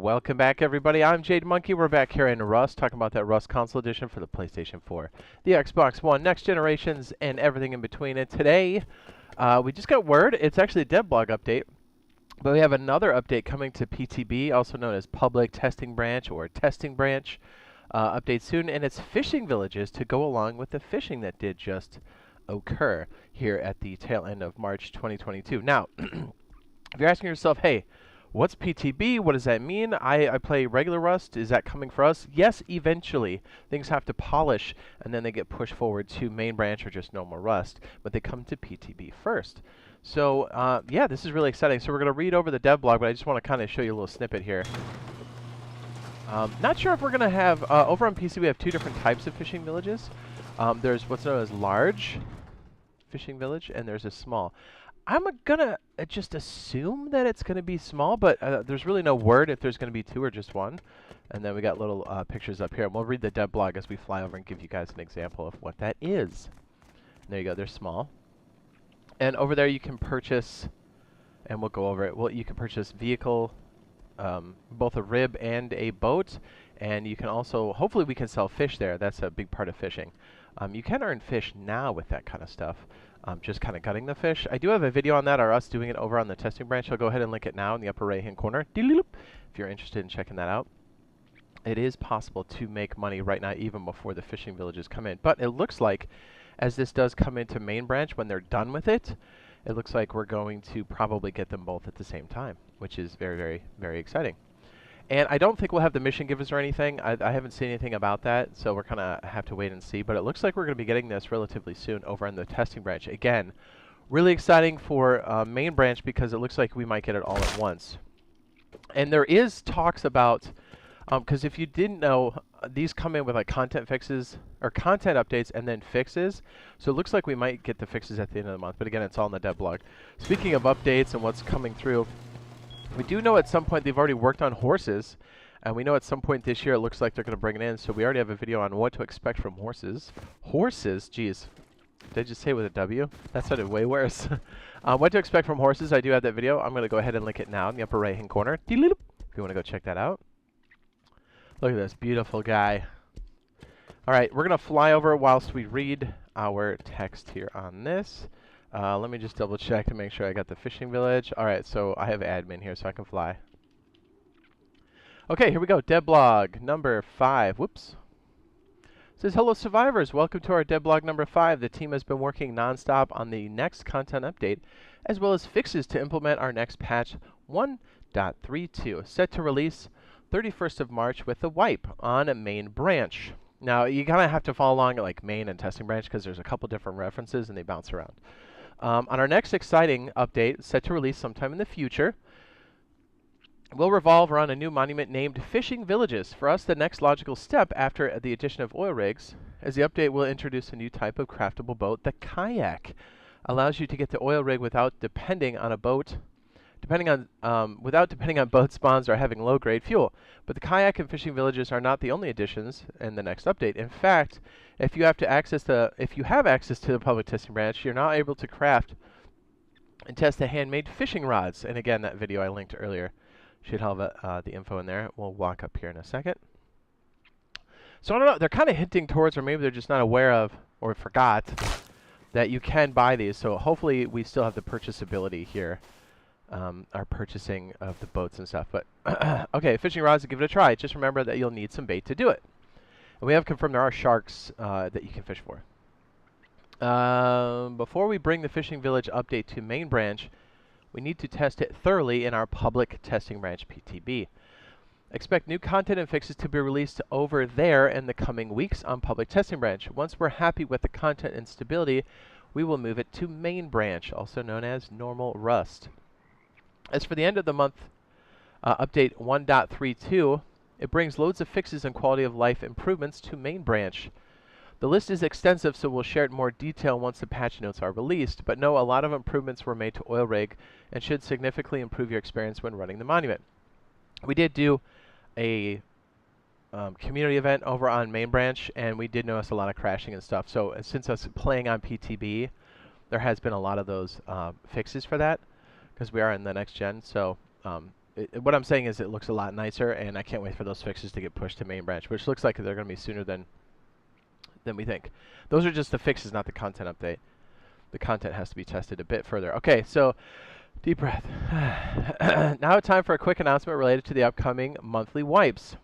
Welcome back, everybody. I'm Jade Monkey. We're back here in Rust, talking about that Rust Console Edition for the PlayStation 4, the Xbox One, next generations, and everything in between. And today, we just got word. It's actually a devlog update, but we have another update coming to PTB, also known as Public Testing Branch or Testing Branch, update soon. And it's fishing villages to go along with the fishing that did just occur here at the tail end of March 2022. Now, if you're asking yourself, hey, what's PTB? What does that mean? I play regular Rust. Is that coming for us? Yes, eventually. Things have to polish, and then they get pushed forward to main branch or just normal Rust. But they come to PTB first. So, yeah, this is really exciting. So we're going to read over the devlog, but I just want to kind of show you a little snippet here. Not sure if we're going to have... over on PC, we have two different types of fishing villages. There's what's known as large fishing village, and there's a small. I'm gonna just assume that it's gonna be small, but there's really no word if there's gonna be two or just one. And then we got little pictures up here, and we'll read the devlog as we fly over and give you guys an example of what that is. And there you go, they're small. And over there you can purchase, and we'll go over it. Well, you can purchase vehicle, both a rib and a boat, and you can also, hopefully we can sell fish there. That's a big part of fishing. You can earn fish now with that kind of stuff. Just kind of gutting the fish. I do have a video on that, or us doing it over on the testing branch. I'll go ahead and link it now in the upper right-hand corner, if you're interested in checking that out. It is possible to make money right now, even before the fishing villages come in. But it looks like, as this does come into main branch, when they're done with it, it looks like we're going to probably get them both at the same time, which is very, very, very exciting. And I don't think we'll have the mission givers or anything. I haven't seen anything about that, so we're going to have to wait and see. But it looks like we're going to be getting this relatively soon over in the testing branch. Again, really exciting for main branch because it looks like we might get it all at once. And there is talks about, because if you didn't know, these come in with like content fixes or content updates and then fixes. So it looks like we might get the fixes at the end of the month. But again, it's all in the devlog. Speaking of updates and what's coming through, we do know at some point they've already worked on horses, and we know at some point this year it looks like they're going to bring it in, so we already have a video on what to expect from horses. Horses? Geez. Did I just say it with a W? That sounded way worse. What to expect from horses, I do have that video. I'm going to go ahead and link it now in the upper right-hand corner. If you want to go check that out. Look at this beautiful guy. All right, we're going to fly over whilst we read our text here on this. Let me just double check to make sure I got the fishing village. All right, so I have admin here so I can fly. Okay, here we go. Devlog number 5. Whoops. It says, hello survivors. Welcome to our devlog number 5. The team has been working nonstop on the next content update, as well as fixes to implement our next patch 1.32, set to release 31st of March with the wipe on a main branch. Now, you kind of have to follow along at like main and testing branch because there's a couple different references and they bounce around. On our next exciting update, set to release sometime in the future, will revolve around a new monument named Fishing Villages. For us, the next logical step after the addition of oil rigs, as the update will introduce a new type of craftable boat, the kayak. Allows you to get the oil rig without depending on boat spawns or having low-grade fuel. But the kayak and fishing villages are not the only additions in the next update. In fact, if you have access to the public testing branch, you're now able to craft and test the handmade fishing rods. And again, that video I linked earlier should have the info in there. We'll walk up here in a second. So I don't know, they're kind of hinting towards, or maybe they're just not aware of or forgot that you can buy these. So hopefully we still have the purchasability here. Our purchasing of the boats and stuff. But okay, fishing rods, give it a try. Just remember that you'll need some bait to do it. And we have confirmed there are sharks that you can fish for. Before we bring the fishing village update to main branch, we need to test it thoroughly in our public testing branch PTB. Expect new content and fixes to be released over there in the coming weeks on public testing branch. Once we're happy with the content and stability, we will move it to main branch, also known as normal Rust. As for the end of the month update 1.32, it brings loads of fixes and quality of life improvements to main branch. The list is extensive, so we'll share it in more detail once the patch notes are released, but know a lot of improvements were made to oil rig and should significantly improve your experience when running the monument. We did do a community event over on main branch, and we did notice a lot of crashing and stuff. So since us playing on PTB, there has been a lot of those fixes for that, because we are in the next gen. So what I'm saying is it looks a lot nicer, and I can't wait for those fixes to get pushed to main branch, which looks like they're going to be sooner than we think. Those are just the fixes, not the content update. The content has to be tested a bit further. Okay, so deep breath. Now it's time for a quick announcement related to the upcoming monthly wipes.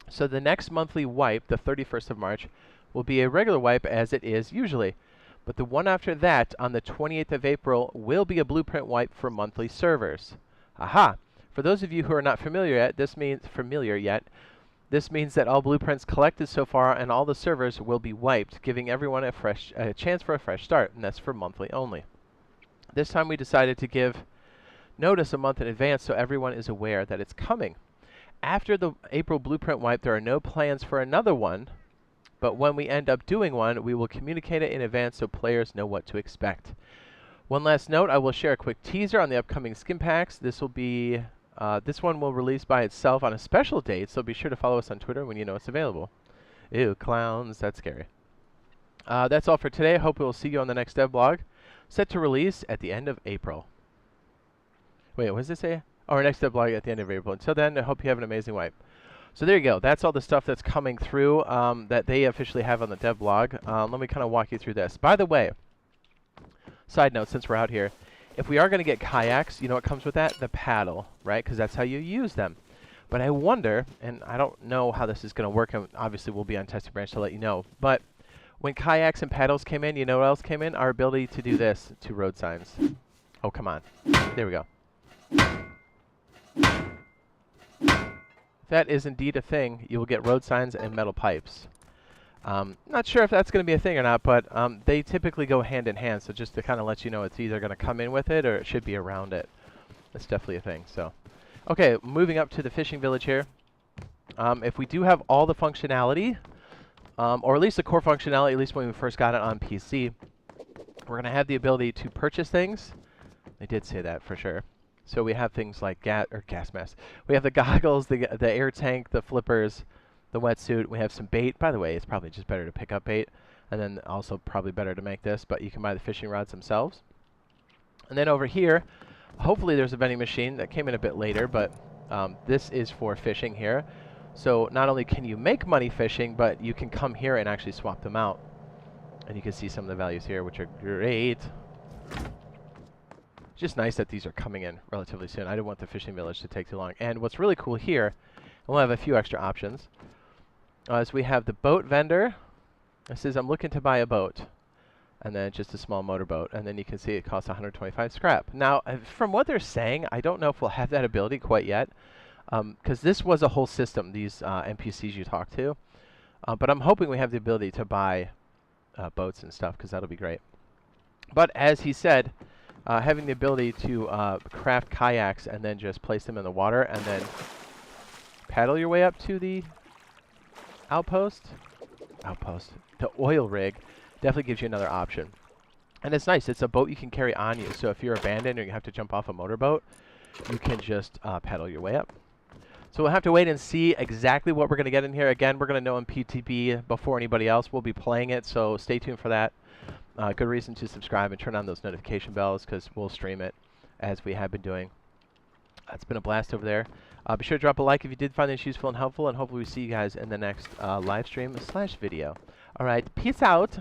So the next monthly wipe, the 31st of March, will be a regular wipe as it is usually. But the one after that, on the 28th of April, will be a blueprint wipe for monthly servers. Aha! For those of you who are not familiar yet, this means that all blueprints collected so far and all the servers will be wiped, giving everyone a chance for a fresh start, and that's for monthly only. This time we decided to give notice a month in advance so everyone is aware that it's coming. After the April blueprint wipe, there are no plans for another one, but when we end up doing one, we will communicate it in advance so players know what to expect. One last note, I will share a quick teaser on the upcoming skin packs. This one will release by itself on a special date, so be sure to follow us on Twitter when you know it's available. Ew, clowns, that's scary. That's all for today. I hope we will see you on the next devlog, set to release at the end of April. Wait, what does it say? Oh, our next devlog at the end of April. Until then, I hope you have an amazing wipe. So there you go. That's all the stuff that's coming through that they officially have on the devlog. Let me kind of walk you through this. By the way, side note, since we're out here, if we are going to get kayaks, you know what comes with that? The paddle, right? Because that's how you use them. But I wonder, and I don't know how this is going to work, and obviously we'll be on Testing Branch to let you know, but when kayaks and paddles came in, you know what else came in? Our ability to do this to road signs. Oh, come on. There we go. If that is indeed a thing, you will get road signs and metal pipes. Not sure if that's going to be a thing or not, but they typically go hand in hand, so just to kind of let you know, it's either going to come in with it or it should be around it. That's definitely a thing. So, okay, moving up to the fishing village here. If we do have all the functionality, or at least the core functionality, at least when we first got it on PC, we're going to have the ability to purchase things. They did say that for sure. So we have things like gas mask. We have the goggles, the air tank, the flippers, the wetsuit. We have some bait. By the way, it's probably just better to pick up bait, and then also probably better to make this, but you can buy the fishing rods themselves. And then over here, hopefully there's a vending machine that came in a bit later, but this is for fishing here. So not only can you make money fishing, but you can come here and actually swap them out. And you can see some of the values here, which are great. It's just nice that these are coming in relatively soon. I didn't want the fishing village to take too long. And what's really cool here, and we'll have a few extra options, is we have the boat vendor. It says, I'm looking to buy a boat. And then just a small motorboat. And then you can see it costs 125 scrap. Now, from what they're saying, I don't know if we'll have that ability quite yet. Because this was a whole system, these NPCs you talk to. But I'm hoping we have the ability to buy boats and stuff, because that'll be great. But as he said, having the ability to craft kayaks and then just place them in the water and then paddle your way up to the outpost, the oil rig, definitely gives you another option. And it's nice. It's a boat you can carry on you. So if you're abandoned or you have to jump off a motorboat, you can just paddle your way up. So we'll have to wait and see exactly what we're going to get in here. Again, we're going to know in PTB before anybody else. We'll be playing it, so stay tuned for that. Good reason to subscribe and turn on those notification bells, because we'll stream it as we have been doing. It's been a blast over there. Be sure to drop a like if you did find this useful and helpful, and hopefully we see you guys in the next live stream / video. All right, peace out.